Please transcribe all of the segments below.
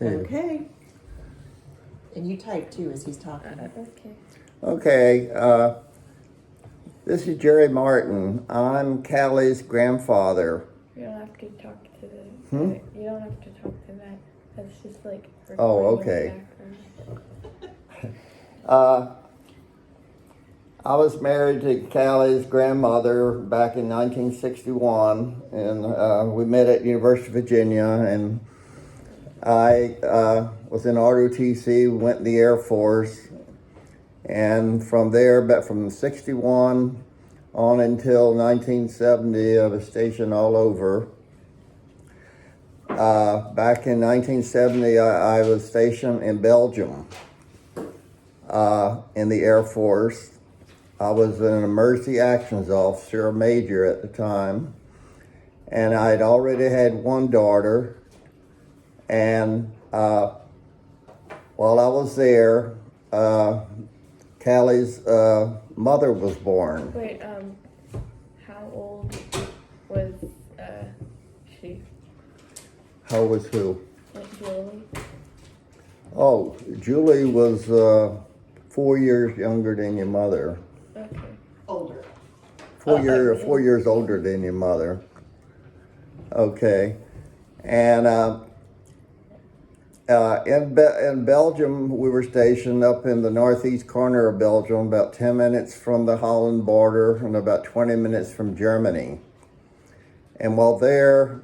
Okay. And you type too as he's talking. Okay. Okay, this is Jerry Martin. I'm Callie's grandfather. You don't have to talk to the. Hmm? You don't have to talk to that. That's just like. Oh, recording in the okay. background. I was married to Callie's grandmother back in 1961, and we met at University of Virginia, and I was in ROTC, went in the Air Force, and from there, but from 61 on until 1970, I was stationed all over. Back in 1970, I was stationed in Belgium in the Air Force. I was an emergency actions officer, a major at the time, and I'd already had one daughter. And while I was there, Callie's mother was born. Wait. How old was she? How was who? Like Julie? Oh, Julie was 4 years younger than your mother. Okay. Older. 4 years older than your mother. Okay, and in Belgium, we were stationed up in the northeast corner of Belgium, about 10 minutes from the Holland border and about 20 minutes from Germany. And while there,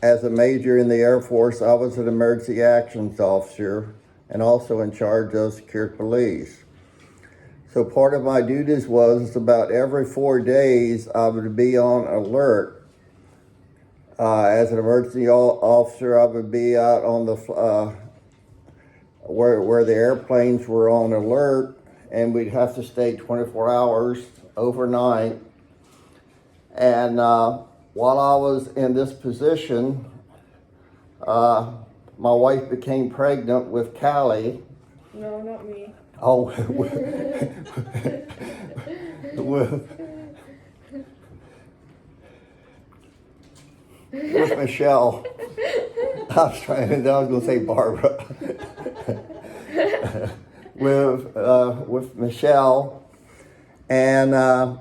as a major in the Air Force, I was an emergency actions officer and also in charge of secure police. So part of my duties was about every 4 days I would be on alert. As an emergency officer, I would be out on the where the airplanes were on alert, and we'd have to stay 24 hours overnight. And while I was in this position, my wife became pregnant with Callie. No, not me. Oh, with Michelle. I was going to say Barbara. with Michelle, and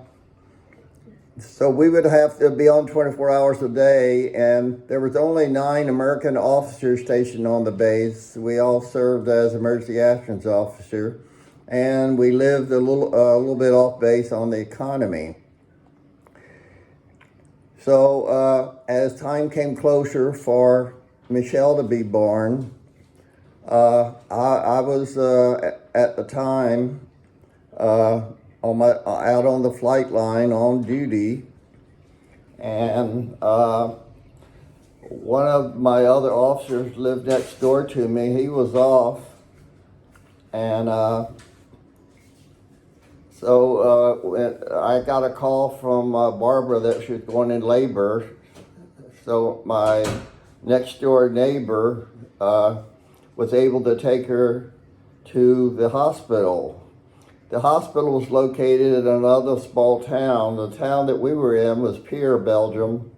so we would have to be on 24 hours a day, and there was only 9 American officers stationed on the base. We all served as emergency actions officer, and we lived a little bit off base on the economy. So as time came closer for Michelle to be born, I was at the time out on the flight line on duty, and one of my other officers lived next door to me. He was off, and so I got a call from Barbara that she was going in labor. So my next door neighbor was able to take her to the hospital. The hospital was located in another small town. The town that we were in was Pierre, Belgium.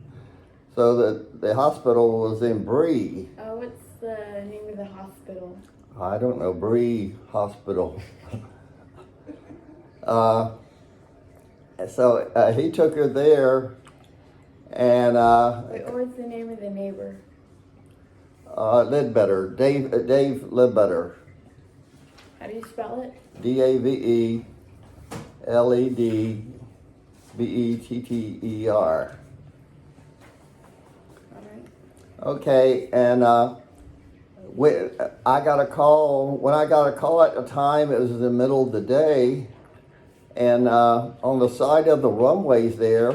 So the hospital was in Brie. What's the name of the hospital? I don't know, Brie Hospital. So he took her there, and Wait, what was the name of the neighbor? Ledbetter, Dave Ledbetter. How do you spell it? DaveLedbetter. Alright. Okay, and I got a call. When I got a call at the time, it was in the middle of the day, and on the side of the runways there,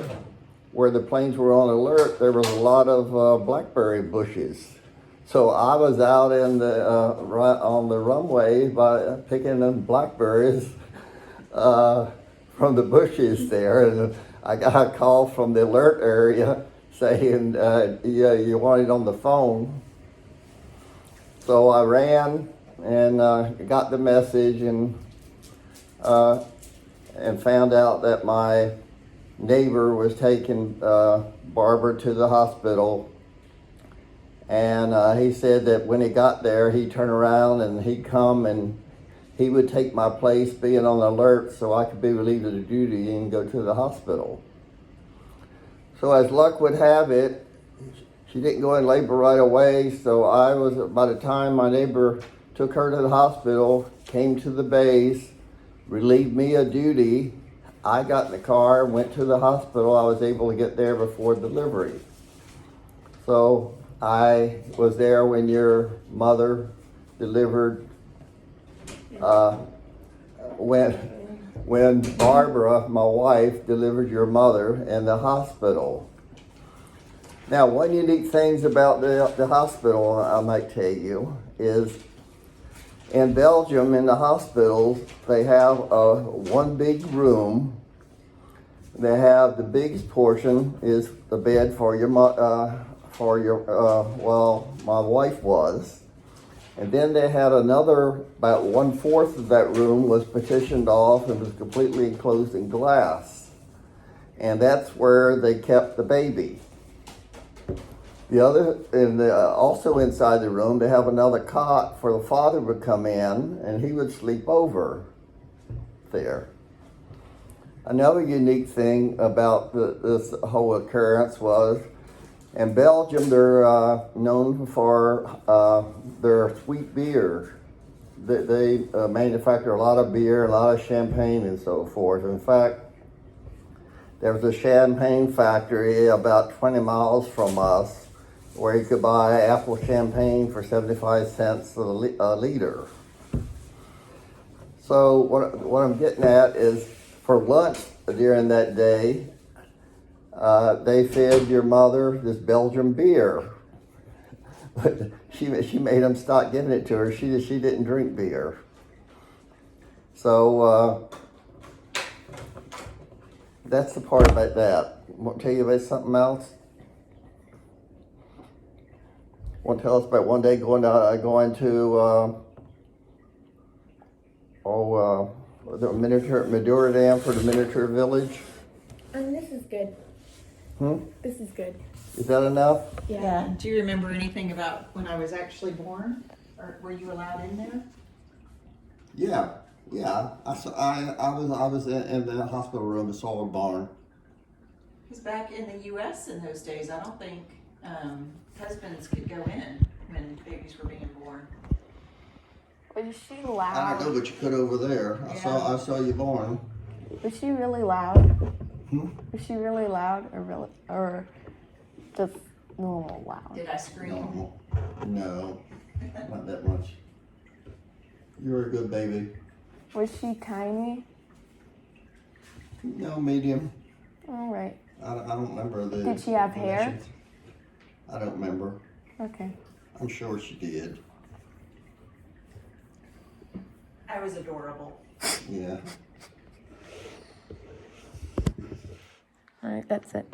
where the planes were on alert, there was a lot of blackberry bushes. So I was out in on the runway by picking them blackberries from the bushes there, and I got a call from the alert area saying, "Yeah, you want it on the phone." So I ran and got the message and found out that my neighbor was taking Barbara to the hospital. And he said that when he got there, he'd turn around and he'd come and he would take my place, being on alert, so I could be relieved of the duty and go to the hospital. So as luck would have it, she didn't go in labor right away, so by the time my neighbor took her to the hospital, came to the base, relieved me of duty, I got in the car, went to the hospital. I was able to get there before delivery. So I was there when your mother delivered, when Barbara, my wife, delivered your mother in the hospital. Now, one unique things about the hospital I might tell you is in Belgium, in the hospitals, they have one big room. They have the biggest portion is the bed for my wife was. And then they had another, about 1/4 of that room was partitioned off and was completely enclosed in glass. And that's where they kept the baby. The other, also inside the room, they have another cot for the father would come in and he would sleep over there. Another unique thing about this whole occurrence was, in Belgium, they're known for their sweet beer. They manufacture a lot of beer, a lot of champagne and so forth. In fact, there was a champagne factory about 20 miles from us where you could buy apple champagne for 75 cents a liter. So what I'm getting at is, for lunch during that day, they fed your mother this Belgian beer. But she made them stop giving it to her. She didn't drink beer. So that's the part about that. Want to tell you about something else? Want to tell us about one day going to the miniature Medora Dam for the miniature village? This is good. This is good. Is that enough? Yeah. Do you remember anything about when I was actually born? Or were you allowed in there? Yeah. I was in the hospital room and saw her born. Because back in the U.S. in those days, I don't think husbands could go in when babies were being born. Was she I loud? don't know, but you could over there. Yeah. I saw you born. Was she really loud? Hmm? Was she really loud or just normal loud? Did I scream? No, not that much. You were a good baby. Was she tiny? No, medium. All right. I don't remember the. Did she have hair? dimensions. I don't remember. Okay. I'm sure she did. I was adorable. Yeah. All right, that's it.